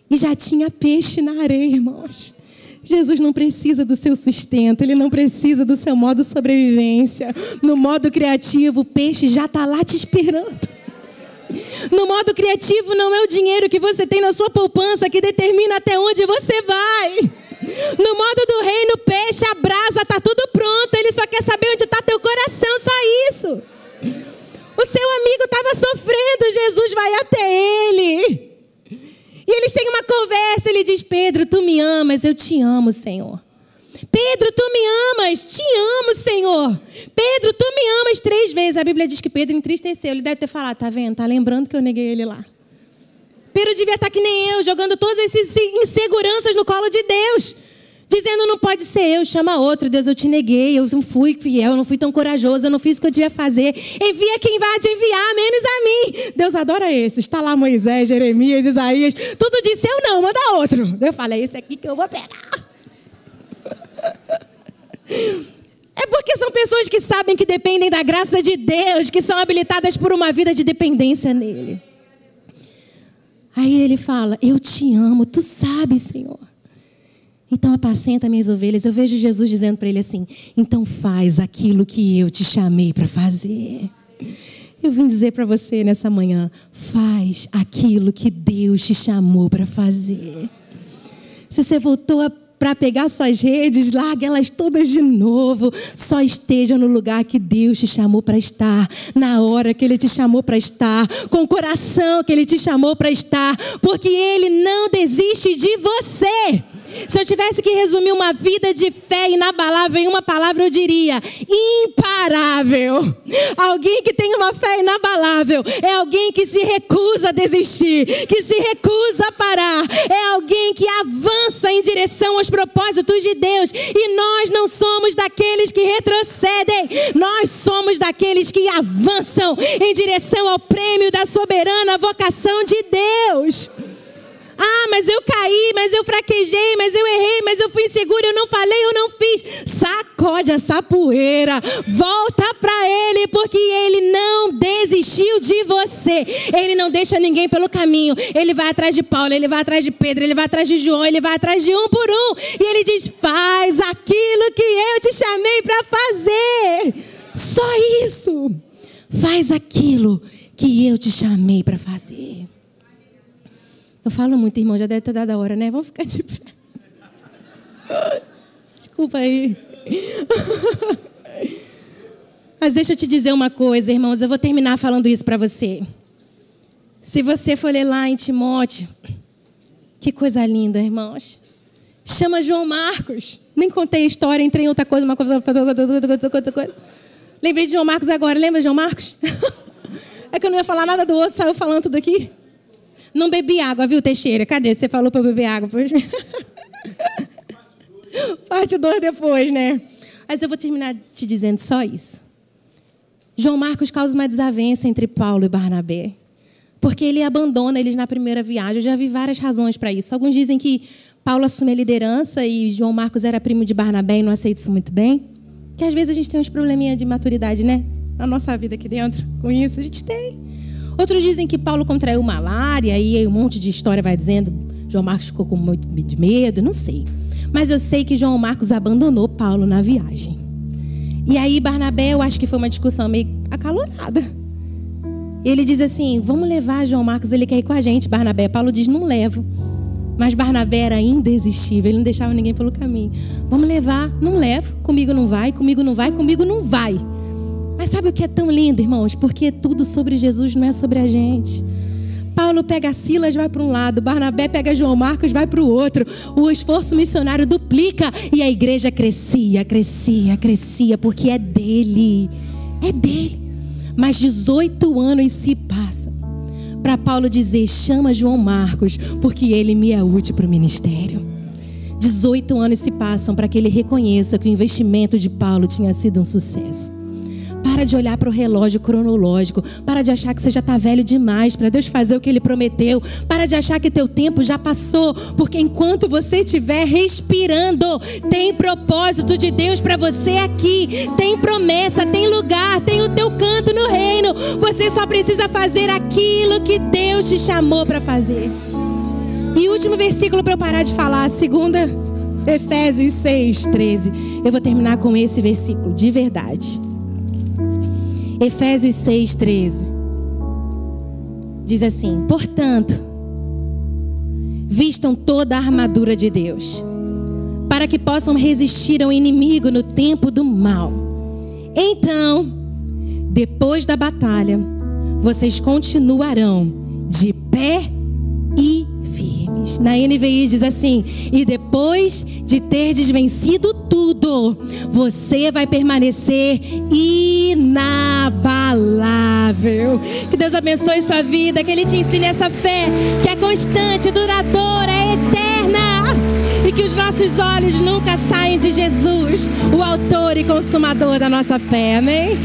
E já tinha peixe na areia, irmãos. Jesus não precisa do seu sustento, Ele não precisa do seu modo de sobrevivência. No modo criativo, o peixe já está lá te esperando. No modo criativo, não é o dinheiro que você tem na sua poupança que determina até onde você vai. No modo do reino, peixe, a brasa, está tudo pronto. Ele só quer saber onde está teu coração, só isso. O seu amigo estava sofrendo, Jesus vai até ele. E eles têm uma conversa, ele diz, Pedro, tu me amas, eu te amo, Senhor. Pedro, tu me amas, te amo, Senhor. Pedro, tu me amas 3 vezes. A Bíblia diz que Pedro entristeceu. Ele deve ter falado, tá vendo? Tá lembrando que eu neguei ele lá. Pedro devia estar que nem eu, jogando todas essas inseguranças no colo de Deus. Dizendo, não pode ser eu, chama outro. Deus, eu te neguei, eu não fui fiel, eu não fui tão corajoso, eu não fiz o que eu devia fazer. Envia quem vai te enviar, menos a mim. Deus adora esses. Está lá Moisés, Jeremias, Isaías. Tudo disse, eu não, manda outro. Eu falei, esse aqui que eu vou pegar. É porque são pessoas que sabem que dependem da graça de Deus, que são habilitadas por uma vida de dependência nele. Aí ele fala, eu te amo, tu sabes, Senhor. Então apacenta minhas ovelhas. Eu vejo Jesus dizendo para ele assim, então faz aquilo que eu te chamei para fazer. Eu vim dizer para você nessa manhã, faz aquilo que Deus te chamou para fazer. Se você voltou para pegar suas redes, larga elas todas de novo. Só esteja no lugar que Deus te chamou para estar, na hora que Ele te chamou para estar, com o coração que Ele te chamou para estar, porque Ele não desiste de você. Se eu tivesse que resumir uma vida de fé inabalável em uma palavra, eu diria imparável. Alguém que tem uma fé inabalável é alguém que se recusa a desistir, que se recusa a parar. É alguém que avança em direção aos propósitos de Deus. E nós não somos daqueles que retrocedem. Nós somos daqueles que avançam em direção ao prêmio da soberana vocação de Deus. Ah, mas eu caí, mas eu fraquejei, mas eu errei, mas eu fui inseguro, eu não falei, eu não fiz. Sacode essa poeira, volta para Ele, porque Ele não desistiu de você. Ele não deixa ninguém pelo caminho. Ele vai atrás de Paulo, Ele vai atrás de Pedro, Ele vai atrás de João, Ele vai atrás de um por um. E Ele diz, faz aquilo que eu te chamei para fazer. Só isso. Faz aquilo que eu te chamei para fazer. Eu falo muito, irmão, já deve ter dado a hora, né? Vamos ficar de pé. Desculpa aí. Mas deixa eu te dizer uma coisa, irmãos. Eu vou terminar falando isso para você. Se você for ler lá em Timóteo, que coisa linda, irmãos. Chama João Marcos. Nem contei a história, entrei em outra coisa, uma coisa. Lembrei de João Marcos agora. Lembra de João Marcos? É que eu não ia falar nada do outro, saiu falando tudo aqui. Não bebi água, viu, Teixeira? Cadê? Você falou para eu beber água. Parte 2 depois, né? Mas eu vou terminar te dizendo só isso. João Marcos causa uma desavença entre Paulo e Barnabé. Porque ele abandona eles na primeira viagem. Eu já vi várias razões para isso. Alguns dizem que Paulo assume a liderança e João Marcos era primo de Barnabé e não aceita isso muito bem. Que às vezes a gente tem uns probleminha de maturidade, né? Na nossa vida aqui dentro. Com isso, a gente tem. Outros dizem que Paulo contraiu malária e aí um monte de história vai dizendo João Marcos ficou com muito medo, não sei. Mas eu sei que João Marcos abandonou Paulo na viagem. E aí Barnabé, eu acho que foi uma discussão meio acalorada. Ele diz assim, vamos levar João Marcos, ele quer ir com a gente, Barnabé. Paulo diz, não levo. Mas Barnabé era indesistível, ele não deixava ninguém pelo caminho. Vamos levar, não levo, comigo não vai, comigo não vai, comigo não vai. Mas sabe o que é tão lindo, irmãos? Porque tudo sobre Jesus não é sobre a gente. Paulo pega Silas, vai para um lado. Barnabé pega João Marcos, vai para o outro. O esforço missionário duplica. E a igreja crescia, crescia, crescia. Porque é dele. É dele. Mas 18 anos se passam para Paulo dizer, chama João Marcos, porque ele me é útil para o ministério. 18 anos se passam para que ele reconheça que o investimento de Paulo tinha sido um sucesso. Para de olhar para o relógio cronológico. Para de achar que você já está velho demais para Deus fazer o que Ele prometeu. Para de achar que teu tempo já passou. Porque enquanto você estiver respirando, tem propósito de Deus para você aqui. Tem promessa, tem lugar, tem o teu canto no reino. Você só precisa fazer aquilo que Deus te chamou para fazer. E o último versículo para eu parar de falar, 2 Efésios 6:13. Eu vou terminar com esse versículo, de verdade. Efésios 6:13 diz assim, portanto, vistam toda a armadura de Deus, para que possam resistir ao inimigo no tempo do mal. Então, depois da batalha, vocês continuarão de pé e firmes. Na NVI diz assim, e depois de terdes vencido tudo, você vai permanecer inabalável. Que Deus abençoe sua vida, que Ele te ensine essa fé, que é constante, duradoura, é eterna. E que os nossos olhos nunca saem de Jesus, o autor e consumador da nossa fé. Amém?